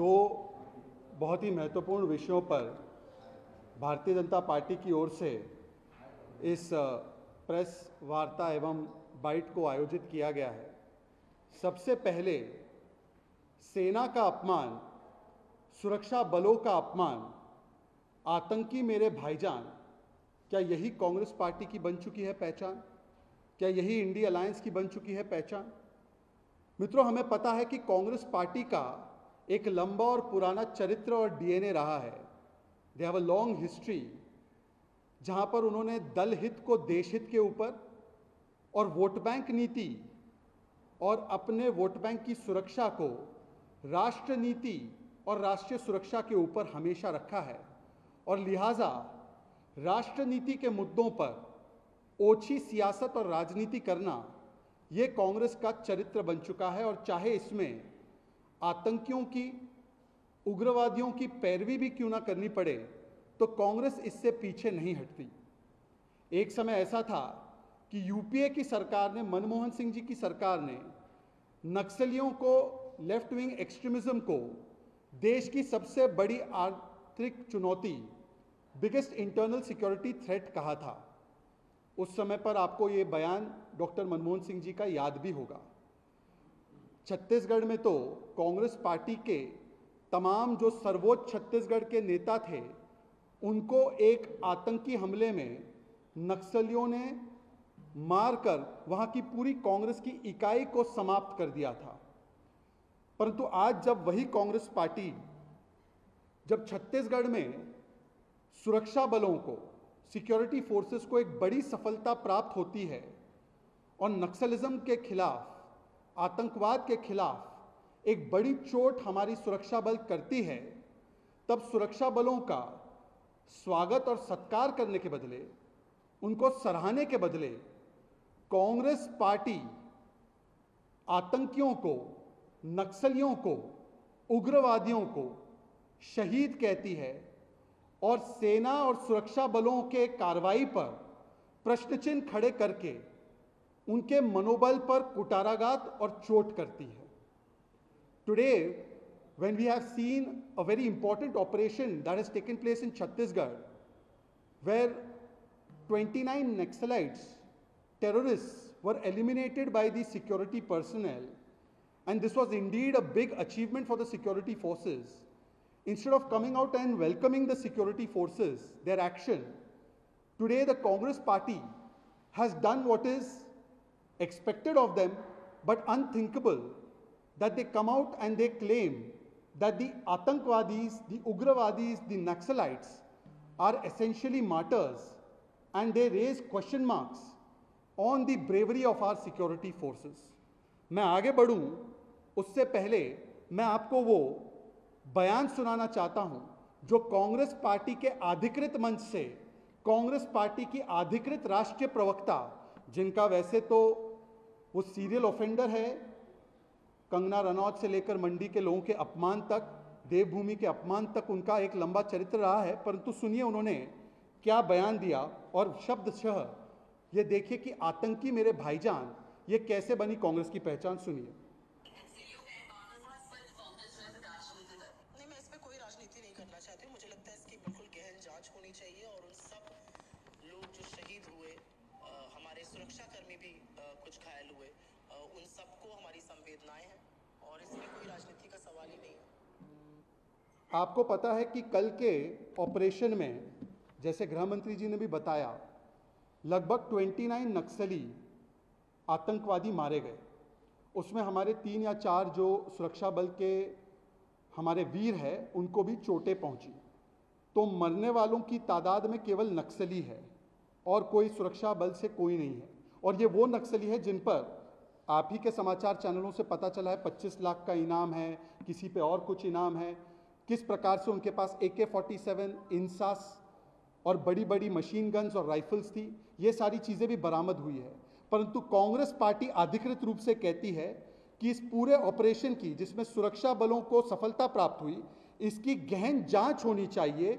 दो बहुत ही महत्वपूर्ण विषयों पर भारतीय जनता पार्टी की ओर से इस प्रेस वार्ता एवं बाइट को आयोजित किया गया है। सबसे पहले सेना का अपमान, सुरक्षा बलों का अपमान, आतंकी मेरे भाईजान, क्या यही कांग्रेस पार्टी की बन चुकी है पहचान? क्या यही इंडिया अलायंस की बन चुकी है पहचान? मित्रों, हमें पता है कि कांग्रेस पार्टी का एक लंबा और पुराना चरित्र और डीएनए रहा है। They have a long history, जहां पर उन्होंने दल हित को देश हित के ऊपर और वोट बैंक नीति और अपने वोट बैंक की सुरक्षा को राष्ट्र नीति और राष्ट्रीय सुरक्षा के ऊपर हमेशा रखा है। और लिहाजा राष्ट्र नीति के मुद्दों पर ओछी सियासत और राजनीति करना ये कांग्रेस का चरित्र बन चुका है। और चाहे इसमें आतंकियों की, उग्रवादियों की पैरवी भी क्यों ना करनी पड़े, तो कांग्रेस इससे पीछे नहीं हटती। एक समय ऐसा था कि यूपीए की सरकार ने, मनमोहन सिंह जी की सरकार ने नक्सलियों को, लेफ्ट विंग एक्सट्रीमिज्म को देश की सबसे बड़ी आर्थिक चुनौती, बिगेस्ट इंटरनल सिक्योरिटी थ्रेट कहा था। उस समय पर आपको ये बयान डॉक्टर मनमोहन सिंह जी का याद भी होगा। छत्तीसगढ़ में तो कांग्रेस पार्टी के तमाम जो सर्वोच्च छत्तीसगढ़ के नेता थे, उनको एक आतंकी हमले में नक्सलियों ने मारकर वहां की पूरी कांग्रेस की इकाई को समाप्त कर दिया था। परंतु आज जब वही कांग्रेस पार्टी, जब छत्तीसगढ़ में सुरक्षा बलों को, सिक्योरिटी फोर्सेस को एक बड़ी सफलता प्राप्त होती है और नक्सलिज्म के खिलाफ, आतंकवाद के खिलाफ एक बड़ी चोट हमारी सुरक्षा बल करती है, तब सुरक्षा बलों का स्वागत और सत्कार करने के बदले, उनको सराहने के बदले, कांग्रेस पार्टी आतंकियों को, नक्सलियों को, उग्रवादियों को शहीद कहती है और सेना और सुरक्षा बलों के कार्रवाई पर प्रश्नचिन्ह खड़े करके उनके मनोबल पर कुटाराघात और चोट करती है। Today, when we have seen a very important operation that has taken place in Chhattisgarh, where 29 Naxalites, terrorists, were eliminated by the security personnel, and this was indeed a big achievement for the security forces. Instead of coming out and welcoming the security forces, their action, today the Congress party has done what is expected of them, but unthinkable, that they come out and they claim that the Atankwadis, the Ugravadis, the Naxalites are essentially martyrs, and they raise question marks on the bravery of our security forces. मैं आगे बढ़ूं उससे पहले मैं आपको वो बयान सुनाना चाहता हूं जो कांग्रेस पार्टी के अधिकृत मंच से, कांग्रेस पार्टी की अधिकृत राष्ट्रीय प्रवक्ता, जिनका वैसे तो वो सीरियल ऑफेंडर है, कंगना रनौत से लेकर मंडी के लोगों के अपमान तक, देवभूमि के अपमान तक उनका एक लंबा चरित्र रहा है, परंतु सुनिए उन्होंने क्या बयान दिया और शब्दशः ये देखिए कि आतंकी मेरे भाईजान ये कैसे बनी कांग्रेस की पहचान। सुनिए। मुझे लगता है इसकी बिल्कुल गहन जांच होनी चाहिए और उन सब लोग जो शहीद हुए, हमारे सुरक्षाकर्मी भी कुछ घायल हुए, उन सबको हमारी संवेदनाएं हैं और इसमें कोई राजनीति का सवाल ही नहीं है। आपको पता है कि कल के ऑपरेशन में, जैसे गृह मंत्री जी ने भी बताया, लगभग 29 नक्सली आतंकवादी मारे गए। उसमें हमारे 3 या 4 जो सुरक्षा बल के हमारे वीर हैं, उनको भी चोटें पहुंची। तो मरने वालों की तादाद में केवल नक्सली है और कोई सुरक्षा बल से कोई नहीं है। और ये वो नक्सली है जिन पर आप ही के समाचार चैनलों से पता चला है 25 लाख का इनाम है, किसी पे और कुछ इनाम है। किस प्रकार से उनके पास AK-47, इंसास और बड़ी बड़ी मशीन गन्स और राइफल्स थी, ये सारी चीज़ें भी बरामद हुई है। परंतु कांग्रेस पार्टी अधिकृत रूप से कहती है कि इस पूरे ऑपरेशन की, जिसमें सुरक्षा बलों को सफलता प्राप्त हुई, इसकी गहन जांच होनी चाहिए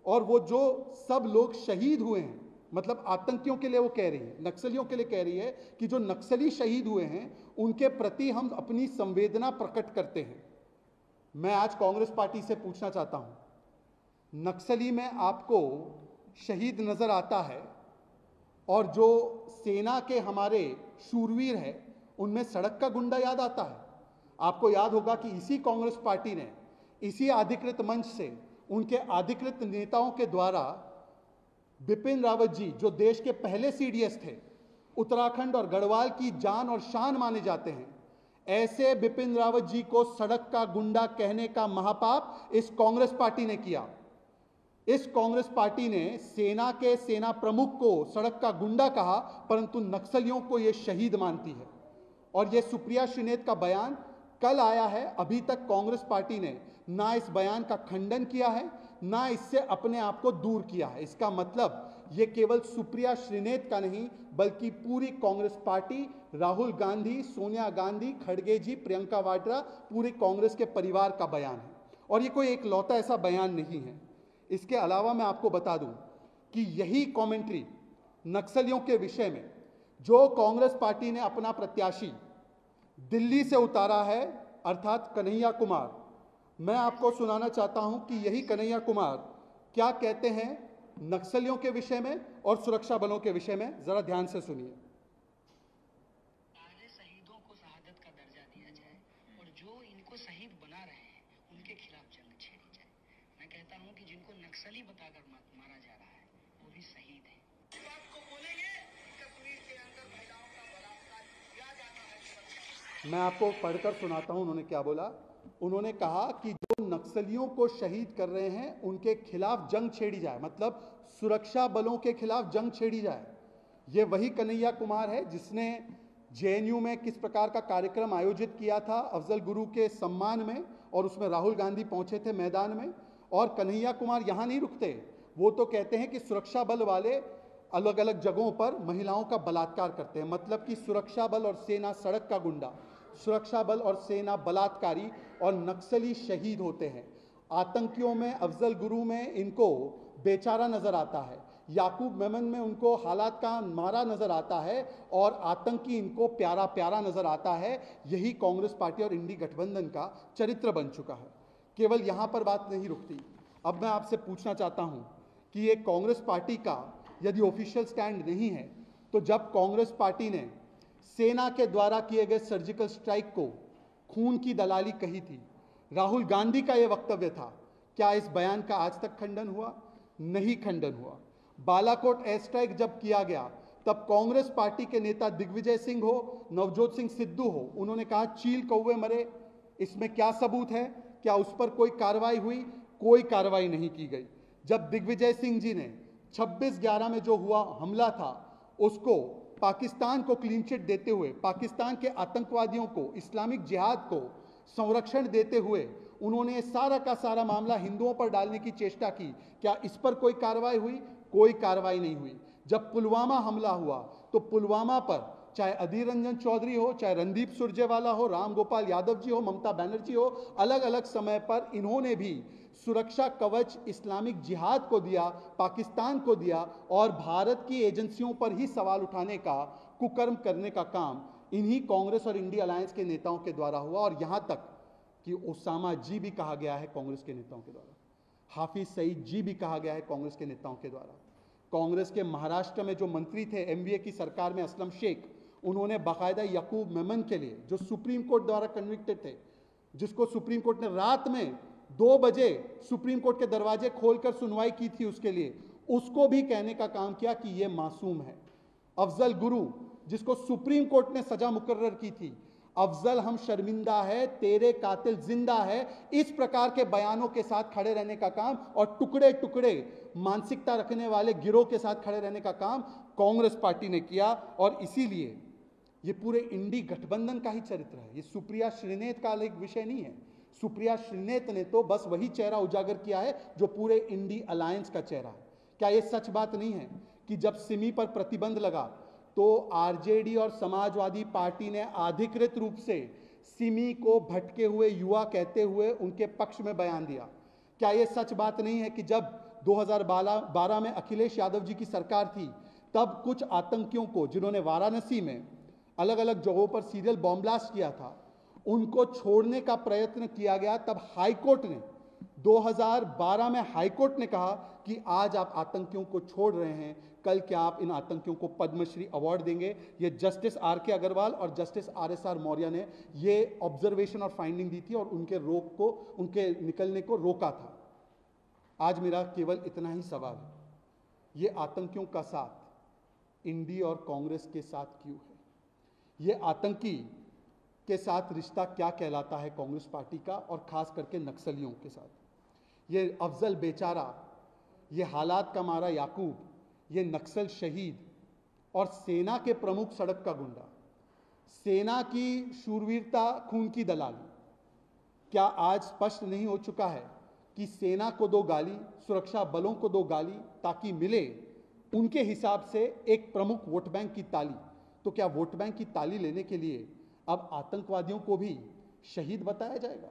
और वो जो सब लोग शहीद हुए हैं, मतलब आतंकियों के लिए वो कह रही है, नक्सलियों के लिए कह रही है कि जो नक्सली शहीद हुए हैं उनके प्रति हम अपनी संवेदना प्रकट करते हैं। मैं आज कांग्रेस पार्टी से पूछना चाहता हूं, नक्सली में आपको शहीद नजर आता है और जो सेना के हमारे शूरवीर हैं उनमें सड़क का गुंडा याद आता है। आपको याद होगा कि इसी कांग्रेस पार्टी ने इसी अधिकृत मंच से उनके अधिकृत नेताओं के द्वारा बिपिन रावत जी, जो देश के पहले सीडीएस थे, उत्तराखंड और गढ़वाल की जान और शान माने जाते हैं, ऐसे बिपिन रावत जी को सड़क का गुंडा कहने का महापाप इस कांग्रेस पार्टी ने किया। इस कांग्रेस पार्टी ने सेना के सेना प्रमुख को सड़क का गुंडा कहा, परंतु नक्सलियों को यह शहीद मानती है। और यह सुप्रिया श्रीनेत का बयान कल आया है, अभी तक कांग्रेस पार्टी ने ना इस बयान का खंडन किया है, ना इससे अपने आप को दूर किया है। इसका मतलब ये केवल सुप्रिया श्रीनेत का नहीं, बल्कि पूरी कांग्रेस पार्टी, राहुल गांधी, सोनिया गांधी, खड़गे जी, प्रियंका वाड्रा, पूरी कांग्रेस के परिवार का बयान है। और ये कोई एकलौता ऐसा बयान नहीं है। इसके अलावा मैं आपको बता दूं कि यही कमेंट्री नक्सलियों के विषय में जो कांग्रेस पार्टी ने अपना प्रत्याशी दिल्ली से उतारा है, अर्थात कन्हैया कुमार, मैं आपको सुनाना चाहता हूं कि यही कन्हैया कुमार क्या कहते हैं नक्सलियों के विषय में और सुरक्षा बलों के विषय में। जरा ध्यान से सुनिए। सारे शहीदों को शहादत का दर्जा दिया जाए और जो इनको शहीद बना रहे हैं उनके खिलाफ जंग छेड़ी जाए। मैं कहता हूं कि जिनको नक्सली बताकर मारा जा रहा है वो भी शहीद है। बात को बोलेंगे, कश्मीर के अंदर महिलाओं का बलात्कार किया जाता है। मैं आपको पढ़कर सुनाता हूं उन्होंने क्या बोला। उन्होंने कहा कि जो नक्सलियों को शहीद कर रहे हैं उनके खिलाफ जंग छेड़ी जाए, मतलब सुरक्षा बलों के खिलाफ जंग छेड़ी जाए। ये वही कन्हैया कुमार है जिसने जेएनयू में किस प्रकार का कार्यक्रम आयोजित किया था अफजल गुरु के सम्मान में, और उसमें राहुल गांधी पहुंचे थे मैदान में। और कन्हैया कुमार यहां नहीं रुकते, वो तो कहते हैं कि सुरक्षा बल वाले अलग अलग जगहों पर महिलाओं का बलात्कार करते हैं। मतलब कि सुरक्षा बल और सेना सड़क का गुंडा, सुरक्षा बल और सेना बलात्कारी और नक्सली शहीद होते हैं। आतंकियों में, अफजल गुरु में इनको बेचारा नजर आता है, याकूब मेमन में उनको हालात का मारा नजर आता है, और आतंकी इनको प्यारा प्यारा नजर आता है। यही कांग्रेस पार्टी और इंडी गठबंधन का चरित्र बन चुका है। केवल यहां पर बात नहीं रुकती। अब मैं आपसे पूछना चाहता हूं कि ये कांग्रेस पार्टी का यदि ऑफिशियल स्टैंड नहीं है, तो जब कांग्रेस पार्टी ने सेना के द्वारा किए गए सर्जिकल स्ट्राइक को खून की दलाली कही थी, राहुल गांधी का यह वक्तव्य था, क्या इस बयान का आज तक खंडन हुआ? नहीं खंडन हुआ। बालाकोट एयर स्ट्राइक जब किया गया तब कांग्रेस पार्टी के नेता दिग्विजय सिंह हो, नवजोत सिंह सिद्धू हो, उन्होंने कहा चील कौवे मरे, इसमें क्या सबूत है? क्या उस पर कोई कार्रवाई हुई? कोई कार्रवाई नहीं की गई। जब दिग्विजय सिंह जी ने 26/11 में जो हुआ हमला था उसको पाकिस्तान को क्लीन चिट देते हुए, पाकिस्तान के आतंकवादियों को, इस्लामिक जिहाद को संरक्षण देते हुए उन्होंने सारा का सारा मामला हिंदुओं पर डालने की चेष्टा की, क्या इस पर कोई कार्रवाई हुई? कोई कार्रवाई नहीं हुई। जब पुलवामा हमला हुआ तो पुलवामा पर चाहे अधीर रंजन चौधरी हो, चाहे रणदीप सुरजेवाला हो, राम गोपाल यादव जी हो, ममता बनर्जी हो, अलग अलग समय पर इन्होंने भी सुरक्षा कवच इस्लामिक जिहाद को दिया, पाकिस्तान को दिया, और भारत की एजेंसियों पर ही सवाल उठाने का, कुकर्म करने का काम इन्हीं कांग्रेस और इंडिया अलायंस के नेताओं के द्वारा हुआ। और यहां तक कि ओसामा जी भी कहा गया है कांग्रेस के नेताओं के द्वारा, हाफिज सईद जी भी कहा गया है कांग्रेस के नेताओं के द्वारा। कांग्रेस के महाराष्ट्र में जो मंत्री थे एमवीए की सरकार में, असलम शेख, उन्होंने बाकायदा याकूब मेमन के लिए, जो सुप्रीम कोर्ट द्वारा कन्विक्टेड थे, जिसको सुप्रीम कोर्ट ने रात में 2 बजे सुप्रीम कोर्ट के दरवाजे खोलकर सुनवाई की थी उसके लिए, उसको भी कहने का काम किया कि यह मासूम है। अफजल गुरु, जिसको सुप्रीम कोर्ट ने सजा मुकर्रर की थी, अफजल हम शर्मिंदा है, तेरे कातिल जिंदा है, इस प्रकार के बयानों के साथ खड़े रहने का काम, और टुकड़े टुकड़े मानसिकता रखने वाले गिरोह के साथ खड़े रहने का काम कांग्रेस पार्टी ने किया। और इसीलिए ये पूरे इंडी गठबंधन का ही चरित्र है। ये सुप्रिया श्रीनेत का अलग विषय नहीं है। सुप्रिया श्रीनेत ने तो बस वही चेहरा उजागर किया है जो पूरे इंडी अलायंस का चेहरा है। क्या यह सच बात नहीं है कि जब सिमी पर प्रतिबंध लगा तो आरजेडी और समाजवादी पार्टी ने अधिकृत रूप से सिमी को भटके हुए युवा कहते हुए उनके पक्ष में बयान दिया? क्या यह सच बात नहीं है कि जब 2012 में अखिलेश यादव जी की सरकार थी, तब कुछ आतंकियों को, जिन्होंने वाराणसी में अलग अलग जगहों पर सीरियल बॉम्ब ब्लास्ट किया था, उनको छोड़ने का प्रयत्न किया गया, तब हाईकोर्ट ने 2012 में हाईकोर्ट ने कहा कि आज आप आतंकियों को छोड़ रहे हैं, कल क्या आप इन आतंकियों को पद्मश्री अवार्ड देंगे। ये जस्टिस आर.के. अग्रवाल और जस्टिस R.S.R. मौर्य ने ये ऑब्जर्वेशन और फाइंडिंग दी थी और उनके निकलने को रोका था। आज मेरा केवल इतना ही सवाल है, ये आतंकियों का साथ इंडी और कांग्रेस के साथ क्यों है? ये आतंकी के साथ रिश्ता क्या कहलाता है कांग्रेस पार्टी का, और खास करके नक्सलियों के साथ? ये अफजल बेचारा, ये हालात का मारा याकूब, ये नक्सल शहीद और सेना के प्रमुख सड़क का गुंडा, सेना की शूरवीरता, खून की दलाली, क्या आज स्पष्ट नहीं हो चुका है कि सेना को दो गाली, सुरक्षा बलों को दो गाली, ताकि मिले उनके हिसाब से एक प्रमुख वोट बैंक की ताली? तो क्या वोट बैंक की ताली लेने के लिए अब आतंकवादियों को भी शहीद बताया जाएगा?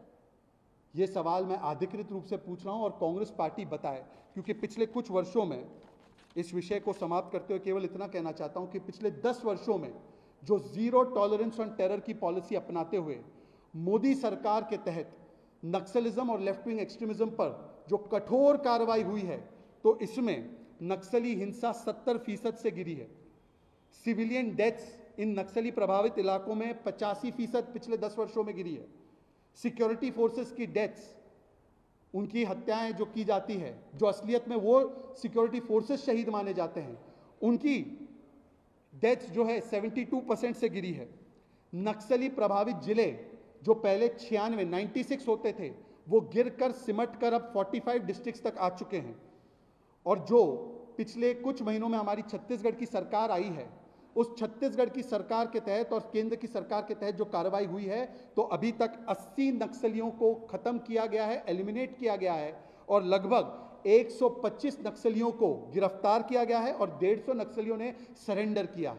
ये सवाल मैं अधिकृत रूप से पूछ रहा हूं और कांग्रेस पार्टी बताए, क्योंकि पिछले कुछ वर्षों में, इस विषय को समाप्त करते हुए केवल इतना कहना चाहता हूं कि पिछले 10 वर्षों में जो जीरो टॉलरेंस ऑन टेरर की पॉलिसी अपनाते हुए मोदी सरकार के तहत नक्सलिज्म और लेफ्ट विंग एक्सट्रीमिज्म पर जो कठोर कार्रवाई हुई है, तो इसमें नक्सली हिंसा 70% से गिरी है। सिविलियन डेथ्स इन नक्सली प्रभावित इलाकों में 85% पिछले 10 वर्षों में गिरी है। सिक्योरिटी फोर्सेस की डेथ्स, उनकी हत्याएं जो की जाती है, जो असलियत में वो सिक्योरिटी फोर्सेस शहीद माने जाते हैं, उनकी डेथ्स जो है 72% से गिरी है। नक्सली प्रभावित जिले जो पहले 96 होते थे, वो गिरकर सिमट कर अब 45 डिस्ट्रिक्ट्स तक आ चुके हैं। और जो पिछले कुछ महीनों में हमारी छत्तीसगढ़ की सरकार आई है, उस छत्तीसगढ़ की सरकार के तहत और केंद्र की सरकार के तहत जो कार्रवाई हुई है, तो अभी तक 80 नक्सलियों को खत्म किया गया है, एलिमिनेट किया गया है, और लगभग 125 नक्सलियों को गिरफ्तार किया गया है और 150 नक्सलियों ने सरेंडर किया है।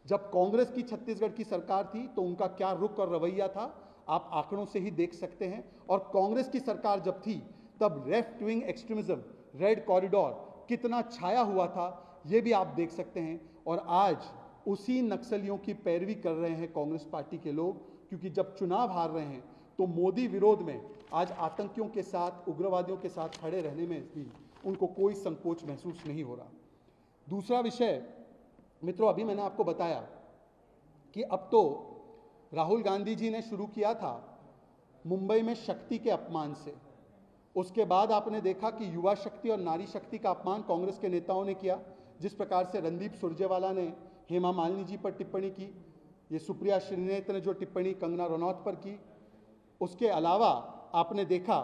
जब कांग्रेस की छत्तीसगढ़ की सरकार थी तो उनका क्या रुख और रवैया था, आप आंकड़ों से ही देख सकते हैं। और कांग्रेस की सरकार जब थी तब left wing extremism, red corridor कितना छाया हुआ था, ये भी आप देख सकते हैं। और आज उसी नक्सलियों की पैरवी कर रहे हैं कांग्रेस पार्टी के लोग, क्योंकि जब चुनाव हार रहे हैं तो मोदी विरोध में आज आतंकियों के साथ, उग्रवादियों के साथ खड़े रहने में भी उनको कोई संकोच महसूस नहीं हो रहा। दूसरा विषय मित्रों, अभी मैंने आपको बताया कि अब तो राहुल गांधी जी ने शुरू किया था मुंबई में शक्ति के अपमान से, उसके बाद आपने देखा कि युवा शक्ति और नारी शक्ति का अपमान कांग्रेस के नेताओं ने किया। जिस प्रकार से रणदीप सुरजेवाला ने हेमा मालिनी जी पर टिप्पणी की, ये सुप्रिया श्रीनेत ने जो टिप्पणी कंगना रनौत पर की, उसके अलावा आपने देखा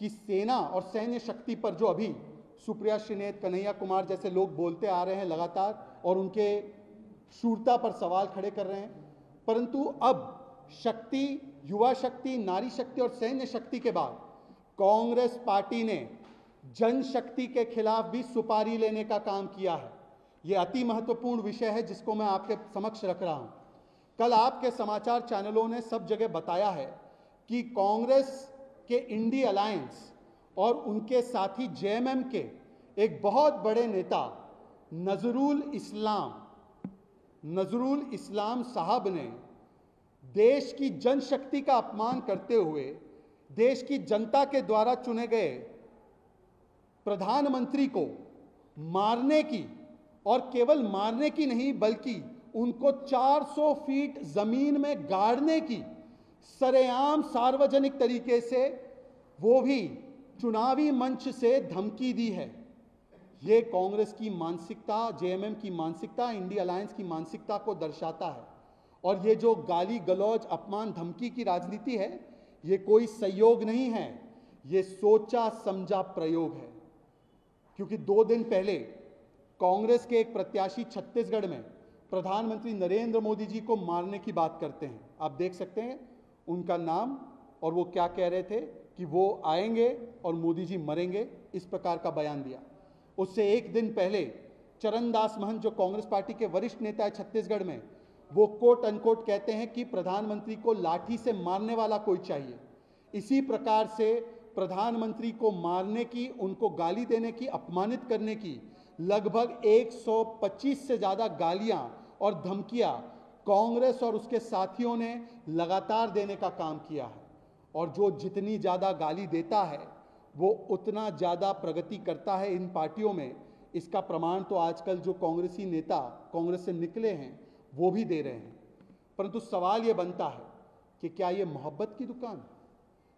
कि सेना और सैन्य शक्ति पर जो अभी सुप्रिया श्रीनेत, कन्हैया कुमार जैसे लोग बोलते आ रहे हैं लगातार और उनके शूरता पर सवाल खड़े कर रहे हैं, परंतु अब शक्ति, युवा शक्ति, नारी शक्ति और सैन्य शक्ति के बाद कांग्रेस पार्टी ने जनशक्ति के खिलाफ भी सुपारी लेने का काम किया है। यह अति महत्वपूर्ण विषय है जिसको मैं आपके समक्ष रख रहा हूं। कल आपके समाचार चैनलों ने सब जगह बताया है कि कांग्रेस के इंडी अलायंस और उनके साथी जेएमएम के एक बहुत बड़े नेता नजरुल इस्लाम साहब ने देश की जनशक्ति का अपमान करते हुए देश की जनता के द्वारा चुने गए प्रधानमंत्री को मारने की, और केवल मारने की नहीं बल्कि उनको 400 फीट जमीन में गाड़ने की सरेआम सार्वजनिक तरीके से, वो भी चुनावी मंच से धमकी दी है। ये कांग्रेस की मानसिकता, जेएमएम की मानसिकता, इंडी अलायंस की मानसिकता को दर्शाता है। और ये जो गाली गलौज, अपमान, धमकी की राजनीति है, ये कोई संयोग नहीं है, ये सोचा समझा प्रयोग है। क्योंकि 2 दिन पहले कांग्रेस के एक प्रत्याशी छत्तीसगढ़ में प्रधानमंत्री नरेंद्र मोदी जी को मारने की बात करते हैं। आप देख सकते हैं उनका नाम, और वो क्या कह रहे थे कि वो आएंगे और मोदी जी मरेंगे, इस प्रकार का बयान दिया। उससे एक दिन पहले चरणदास महंत जो कांग्रेस पार्टी के वरिष्ठ नेता है छत्तीसगढ़ में, वो कोट अनकोट कहते हैं कि प्रधानमंत्री को लाठी से मारने वाला कोई चाहिए। इसी प्रकार से प्रधानमंत्री को मारने की, उनको गाली देने की, अपमानित करने की लगभग 125 से ज़्यादा गालियां और धमकियां कांग्रेस और उसके साथियों ने लगातार देने का काम किया है, और जो जितनी ज़्यादा गाली देता है वो उतना ज़्यादा प्रगति करता है इन पार्टियों में। इसका प्रमाण तो आजकल जो कांग्रेसी नेता कांग्रेस से निकले हैं वो भी दे रहे हैं। परंतु सवाल ये बनता है कि क्या ये मोहब्बत की दुकान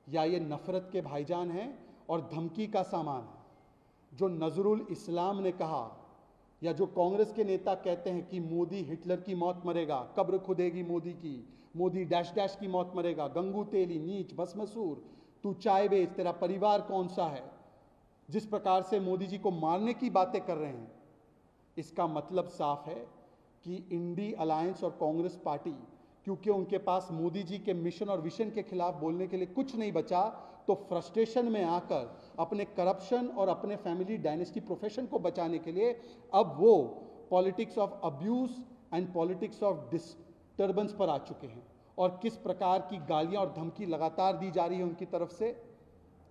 या ये नफरत के भाईजान हैं और धमकी का सामान है? जो नजरुल इस्लाम ने कहा, या जो कांग्रेस के नेता कहते हैं कि मोदी हिटलर की मौत मरेगा, कब्र खुदेगी मोदी की, मोदी डैश डैश की मौत मरेगा, गंगू तेली, नीच, भस्मसूर, तू चाय बेच, तेरा परिवार कौन सा है, जिस प्रकार से मोदी जी को मारने की बातें कर रहे हैं, इसका मतलब साफ है कि इंडी अलायंस और कांग्रेस पार्टी, क्योंकि उनके पास मोदी जी के मिशन और विजन के खिलाफ बोलने के लिए कुछ नहीं बचा, तो फ्रस्ट्रेशन में आकर अपने करप्शन और अपने फैमिली डायनेस्टी प्रोफेशन को बचाने के लिए अब वो politics of abuse and politics of disturbance पर आ चुके हैं। और किस प्रकार की गालियां और धमकी लगातार दी जा रही है उनकी तरफ से,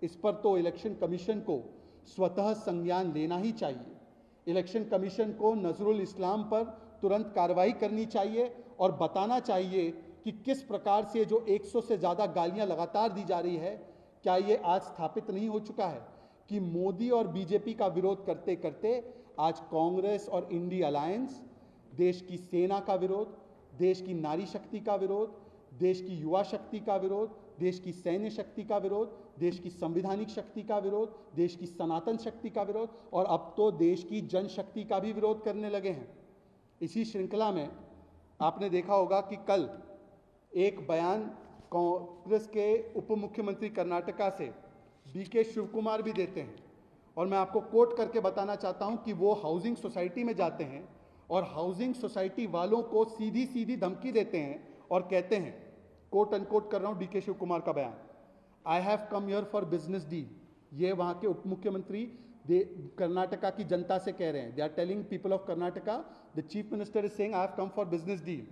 इस पर तो इलेक्शन कमीशन को स्वतः संज्ञान लेना ही चाहिए। इलेक्शन कमीशन को नजरुल इस्लाम पर तुरंत कार्रवाई करनी चाहिए और बताना चाहिए कि किस प्रकार से जो 100 से ज़्यादा गालियां लगातार दी जा रही है, क्या ये आज स्थापित नहीं हो चुका है कि मोदी और बीजेपी का विरोध करते करते आज कांग्रेस और इंडी अलायंस देश की सेना का विरोध, देश की नारी शक्ति का विरोध, देश की युवा शक्ति का विरोध, देश की सैन्य शक्ति का विरोध, देश की संवैधानिक शक्ति का विरोध, देश की सनातन शक्ति का विरोध, और अब तो देश की जनशक्ति का भी विरोध करने लगे हैं। इसी श्रृंखला में आपने देखा होगा कि कल एक बयान कांग्रेस के उप मुख्यमंत्री कर्नाटका से डीके शिव कुमार भी देते हैं, और मैं आपको कोट करके बताना चाहता हूं कि वो हाउसिंग सोसाइटी में जाते हैं और हाउसिंग सोसाइटी वालों को सीधी सीधी धमकी देते हैं और कहते हैं, कोट अनकोट कर रहा हूं डीके शिव कुमार का बयान, आई have come here for business deal. ये वहां के उप मुख्यमंत्री कर्नाटका की जनता से कह रहे हैं, they are telling people of Karnataka, the chief minister is saying I have come for business deal,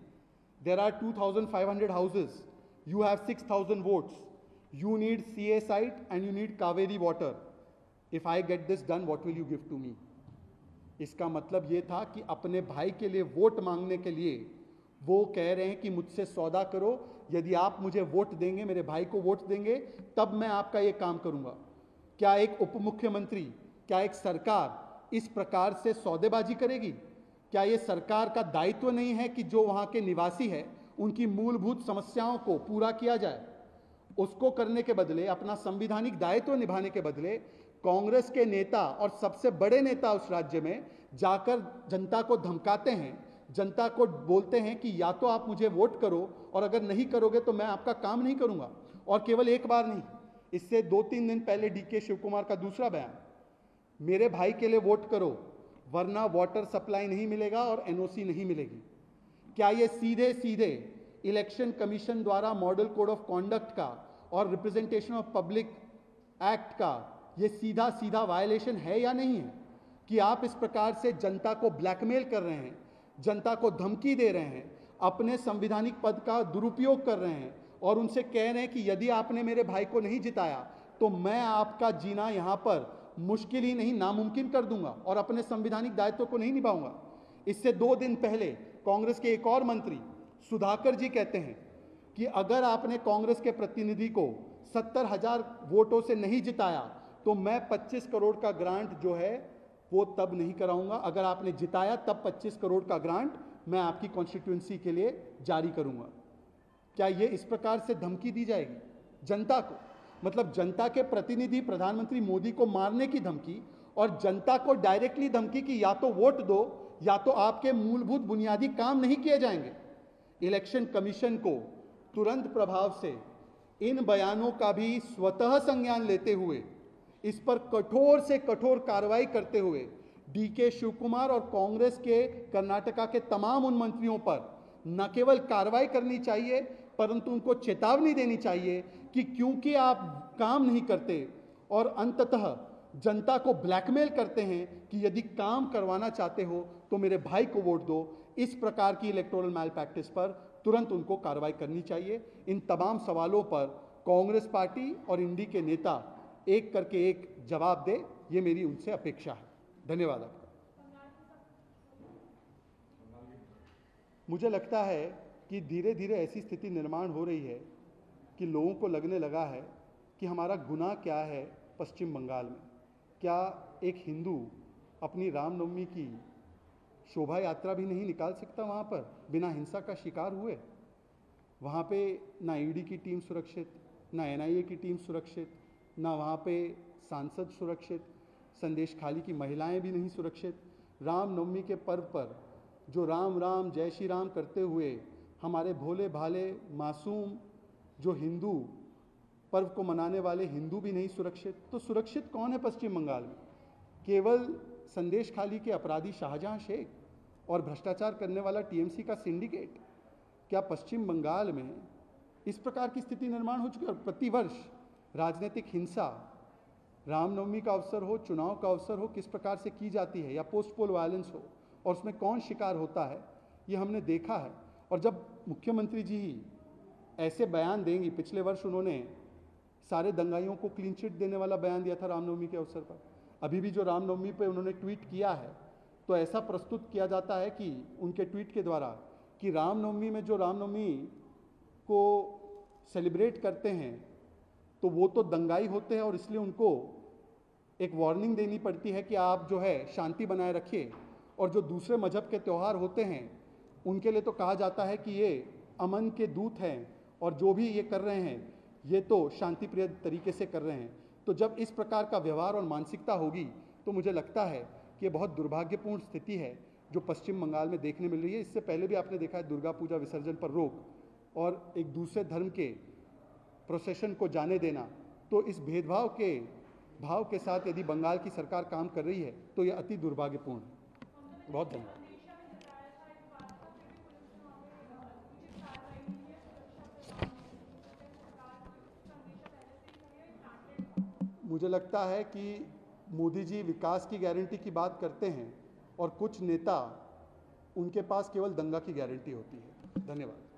there are 2500 houses, you have 6000 votes, you need CA site and you need Kaveri water, if I get this done what will you give to me? इसका मतलब ये था कि अपने भाई के लिए vote मांगने के लिए वो कह रहे हैं कि मुझसे सौदा करो, यदि आप मुझे वोट देंगे, मेरे भाई को वोट देंगे, तब मैं आपका ये काम करूंगा। क्या एक उप मुख्यमंत्री, क्या एक सरकार इस प्रकार से सौदेबाजी करेगी? क्या ये सरकार का दायित्व नहीं है कि जो वहां के निवासी है उनकी मूलभूत समस्याओं को पूरा किया जाए? उसको करने के बदले, अपना संवैधानिक दायित्व निभाने के बदले, कांग्रेस के नेता और सबसे बड़े नेता उस राज्य में जाकर जनता को धमकाते हैं, जनता को बोलते हैं कि या तो आप मुझे वोट करो और अगर नहीं करोगे तो मैं आपका काम नहीं करूंगा। और केवल एक बार नहीं, इससे 2-3 दिन पहले डीके शिव कुमार का दूसरा बयान, मेरे भाई के लिए वोट करो वरना वाटर सप्लाई नहीं मिलेगा और एनओसी नहीं मिलेगी। क्या ये सीधे सीधे इलेक्शन कमीशन द्वारा मॉडल कोड ऑफ कॉन्डक्ट का और रिप्रेजेंटेशन ऑफ पब्लिक एक्ट का ये सीधा सीधा वायलेशन है या नहीं है कि आप इस प्रकार से जनता को ब्लैकमेल कर रहे हैं, जनता को धमकी दे रहे हैं, अपने संवैधानिक पद का दुरुपयोग कर रहे हैं और उनसे कह रहे हैं कि यदि आपने मेरे भाई को नहीं जिताया तो मैं आपका जीना यहाँ पर मुश्किल ही नहीं नामुमकिन कर दूंगा और अपने संवैधानिक दायित्व को नहीं निभाऊंगा। इससे 2 दिन पहले कांग्रेस के एक और मंत्री सुधाकर जी कहते हैं कि अगर आपने कांग्रेस के प्रतिनिधि को 70,000 वोटों से नहीं जिताया तो मैं 25 करोड़ का ग्रांट जो है वो तब नहीं कराऊंगा, अगर आपने जिताया तब 25 करोड़ का ग्रांट मैं आपकी कॉन्स्टिट्यूंसी के लिए जारी करूंगा। क्या ये इस प्रकार से धमकी दी जाएगी जनता को? मतलब जनता के प्रतिनिधि प्रधानमंत्री मोदी को मारने की धमकी और जनता को डायरेक्टली धमकी कि या तो वोट दो या तो आपके मूलभूत बुनियादी काम नहीं किए जाएंगे। इलेक्शन कमीशन को तुरंत प्रभाव से इन बयानों का भी स्वतः संज्ञान लेते हुए इस पर कठोर से कठोर कार्रवाई करते हुए डीके शिव कुमार और कांग्रेस के कर्नाटका के तमाम उन मंत्रियों पर न केवल कार्रवाई करनी चाहिए परंतु उनको चेतावनी देनी चाहिए कि क्योंकि आप काम नहीं करते और अंततः जनता को ब्लैकमेल करते हैं कि यदि काम करवाना चाहते हो तो मेरे भाई को वोट दो, इस प्रकार की इलेक्टोरल मैल प्रैक्टिस पर तुरंत उनको कार्रवाई करनी चाहिए। इन तमाम सवालों पर कांग्रेस पार्टी और इंडी के नेता एक करके एक जवाब दे, ये मेरी उनसे अपेक्षा है। धन्यवाद आपका। मुझे लगता है कि धीरे धीरे ऐसी स्थिति निर्माण हो रही है कि लोगों को लगने लगा है कि हमारा गुनाह क्या है पश्चिम बंगाल में। क्या एक हिंदू अपनी रामनवमी की शोभा यात्रा भी नहीं निकाल सकता वहाँ पर बिना हिंसा का शिकार हुए? वहाँ पे ना ईडी की टीम सुरक्षित, ना एनआईए की टीम सुरक्षित, ना वहाँ पे सांसद सुरक्षित, संदेश खाली की महिलाएं भी नहीं सुरक्षित। रामनवमी के पर्व पर जो राम राम जय श्री राम करते हुए हमारे भोले भाले मासूम जो हिंदू पर्व को मनाने वाले हिंदू भी नहीं सुरक्षित। तो सुरक्षित कौन है पश्चिम बंगाल में? केवल संदेश खाली के अपराधी शाहजहां शेख और भ्रष्टाचार करने वाला टीएमसी का सिंडिकेट? क्या पश्चिम बंगाल में इस प्रकार की स्थिति निर्माण हो चुकी है? और प्रतिवर्ष राजनीतिक हिंसा रामनवमी का अवसर हो, चुनाव का अवसर हो, किस प्रकार से की जाती है, या पोस्ट पोल वायलेंस हो, और उसमें कौन शिकार होता है, ये हमने देखा है। और जब मुख्यमंत्री जी ही ऐसे बयान देंगी, पिछले वर्ष उन्होंने सारे दंगाइयों को क्लीन चिट देने वाला बयान दिया था रामनवमी के अवसर पर। अभी भी जो रामनवमी पे उन्होंने ट्वीट किया है, तो ऐसा प्रस्तुत किया जाता है कि उनके ट्वीट के द्वारा कि रामनवमी में जो रामनवमी को सेलिब्रेट करते हैं तो वो तो दंगाई होते हैं, और इसलिए उनको एक वार्निंग देनी पड़ती है कि आप जो है शांति बनाए रखिए। और जो दूसरे मजहब के त्यौहार होते हैं उनके लिए तो कहा जाता है कि ये अमन के दूत हैं, और जो भी ये कर रहे हैं ये तो शांतिप्रिय तरीके से कर रहे हैं। तो जब इस प्रकार का व्यवहार और मानसिकता होगी तो मुझे लगता है कि ये बहुत दुर्भाग्यपूर्ण स्थिति है जो पश्चिम बंगाल में देखने मिल रही है। इससे पहले भी आपने देखा है दुर्गा पूजा विसर्जन पर रोक और एक दूसरे धर्म के प्रोसेशन को जाने देना। तो इस भेदभाव के भाव के साथ यदि बंगाल की सरकार काम कर रही है तो यह अति दुर्भाग्यपूर्ण है। बहुत धन्यवाद। मुझे लगता है कि मोदी जी विकास की गारंटी की बात करते हैं और कुछ नेता उनके पास केवल दंगा की गारंटी होती है। धन्यवाद।